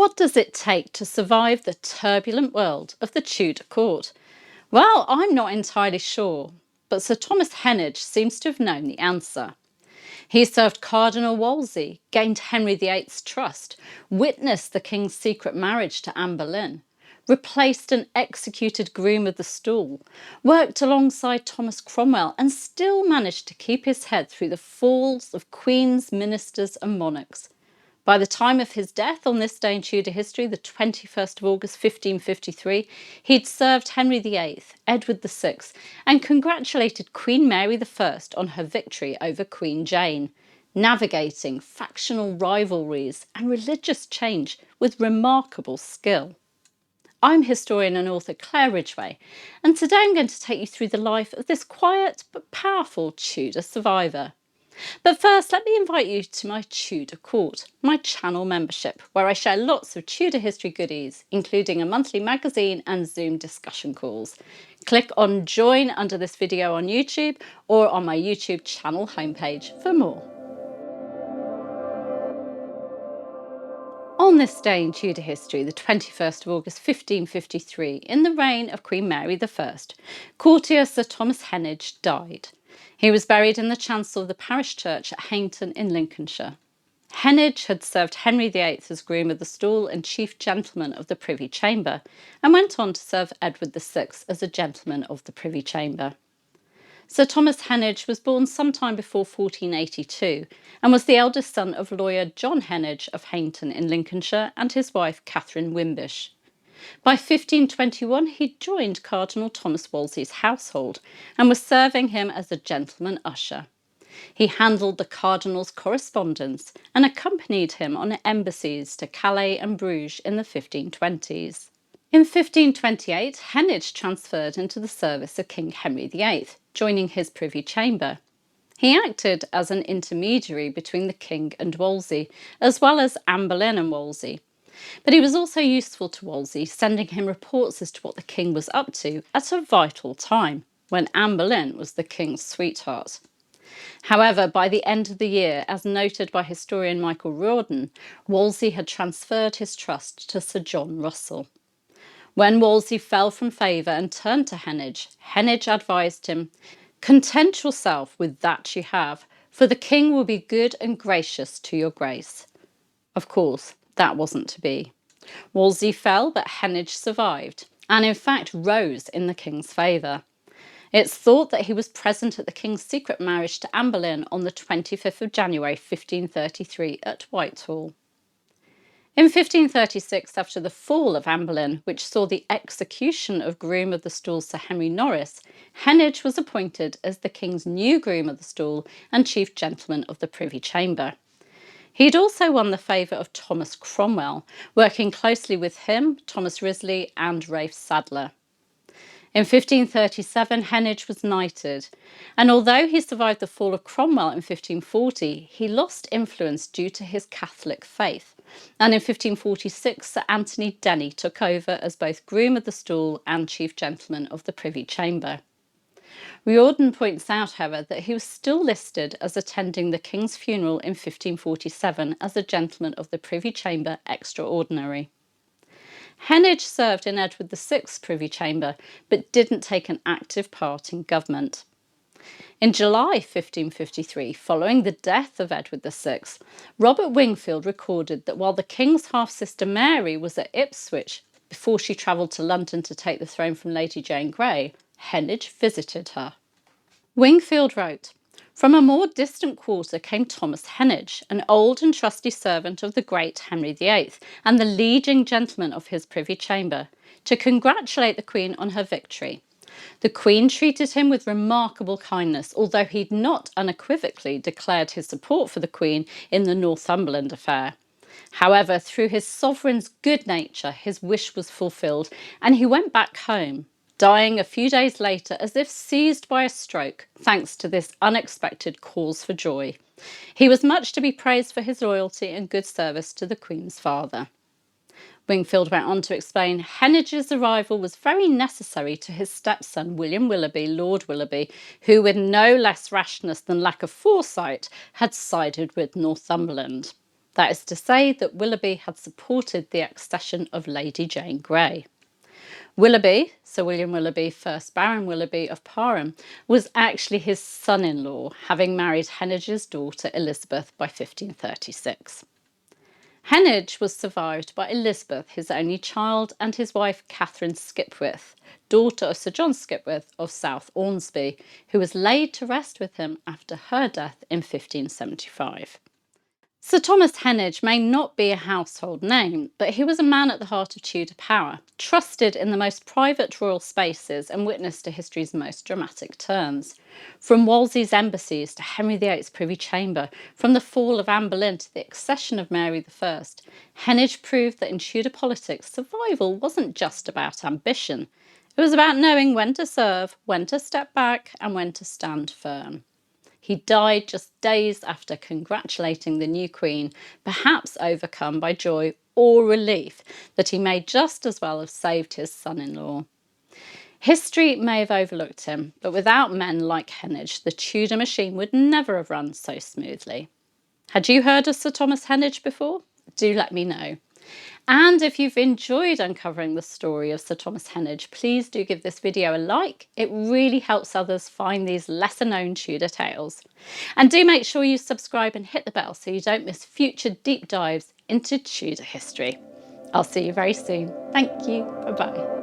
What does it take to survive the turbulent world of the Tudor court? Well, I'm not entirely sure, but Sir Thomas Heneage seems to have known the answer. He served Cardinal Wolsey, gained Henry VIII's trust, witnessed the king's secret marriage to Anne Boleyn, replaced and executed Groom of the Stool, worked alongside Thomas Cromwell, and still managed to keep his head through the falls of queens, ministers and monarchs. By the time of his death on this day in Tudor history, the 21st of August 1553, he'd served Henry VIII, Edward VI, and congratulated Queen Mary I on her victory over Queen Jane, navigating factional rivalries and religious change with remarkable skill. I'm historian and author Claire Ridgway, and today I'm going to take you through the life of this quiet but powerful Tudor survivor. But first, let me invite you to my Tudor Court, my channel membership, where I share lots of Tudor history goodies, including a monthly magazine and Zoom discussion calls. Click on Join under this video on YouTube or on my YouTube channel homepage for more. On this day in Tudor history, the 21st of August 1553, in the reign of Queen Mary I, courtier Sir Thomas Heneage died. He was buried in the chancel of the parish church at Hainton in Lincolnshire. Heneage had served Henry VIII as Groom of the Stool and Chief Gentleman of the Privy Chamber, and went on to serve Edward VI as a Gentleman of the Privy Chamber. Sir Thomas Heneage was born sometime before 1482 and was the eldest son of lawyer John Heneage of Hainton in Lincolnshire and his wife Catherine Wimbish. By 1521 he joined Cardinal Thomas Wolsey's household and was serving him as a gentleman usher. He handled the cardinal's correspondence and accompanied him on embassies to Calais and Bruges in the 1520s. In 1528, Heneage transferred into the service of King Henry VIII, joining his Privy Chamber. He acted as an intermediary between the king and Wolsey, as well as Anne Boleyn and Wolsey. But he was also useful to Wolsey, sending him reports as to what the king was up to at a vital time, when Anne Boleyn was the king's sweetheart. However, by the end of the year, as noted by historian Michael Rawdon, Wolsey had transferred his trust to Sir John Russell. When Wolsey fell from favour and turned to Heneage, Heneage advised him, "Content yourself with that you have, for the king will be good and gracious to your grace." Of course, that wasn't to be. Wolsey fell, but Heneage survived, and in fact rose in the king's favour. It's thought that he was present at the king's secret marriage to Anne Boleyn on the 25th of January 1533 at Whitehall. In 1536, after the fall of Anne Boleyn, which saw the execution of Groom of the Stool Sir Henry Norris, Heneage was appointed as the king's new Groom of the Stool and Chief Gentleman of the Privy Chamber. He'd also won the favour of Thomas Cromwell, working closely with him, Thomas Wriothesley and Ralph Sadler. In 1537, Heneage was knighted, and although he survived the fall of Cromwell in 1540, he lost influence due to his Catholic faith, and in 1546 Sir Anthony Denny took over as both Groom of the Stool and Chief Gentleman of the Privy Chamber. Riordan points out, however, that he was still listed as attending the King's funeral in 1547 as a Gentleman of the Privy Chamber Extraordinary. Heneage served in Edward VI's Privy Chamber, but didn't take an active part in government. In July 1553, following the death of Edward VI, Robert Wingfield recorded that while the King's half-sister Mary was at Ipswich before she travelled to London to take the throne from Lady Jane Grey, Heneage visited her. Wingfield wrote, "From a more distant quarter came Thomas Heneage, an old and trusty servant of the great Henry VIII and the leading gentleman of his Privy Chamber, to congratulate the Queen on her victory. The Queen treated him with remarkable kindness, although he'd not unequivocally declared his support for the Queen in the Northumberland affair. However, through his sovereign's good nature, his wish was fulfilled, and he went back home, dying a few days later as if seized by a stroke, thanks to this unexpected cause for joy. He was much to be praised for his loyalty and good service to the Queen's father." Wingfield went on to explain, "Heneage's arrival was very necessary to his stepson William Willoughby, Lord Willoughby, who with no less rashness than lack of foresight had sided with Northumberland." That is to say that Willoughby had supported the accession of Lady Jane Grey. Willoughby, Sir William Willoughby, 1st Baron Willoughby of Parham, was actually his son-in-law, having married Henage's daughter Elizabeth by 1536. Henage was survived by Elizabeth, his only child, and his wife Catherine Skipwith, daughter of Sir John Skipwith of South Ormsby, who was laid to rest with him after her death in 1575. Sir Thomas Heneage may not be a household name, but he was a man at the heart of Tudor power, trusted in the most private royal spaces and witness to history's most dramatic turns. From Wolsey's embassies to Henry VIII's privy chamber, from the fall of Anne Boleyn to the accession of Mary I, Heneage proved that in Tudor politics, survival wasn't just about ambition. It was about knowing when to serve, when to step back, and when to stand firm. He died just days after congratulating the new queen, perhaps overcome by joy or relief that he may just as well have saved his son-in-law. History may have overlooked him, but without men like Heneage, the Tudor machine would never have run so smoothly. Had you heard of Sir Thomas Heneage before? Do let me know. And if you've enjoyed uncovering the story of Sir Thomas Heneage, please do give this video a like. It really helps others find these lesser known Tudor tales. And do make sure you subscribe and hit the bell so you don't miss future deep dives into Tudor history. I'll see you very soon. Thank you. Bye bye.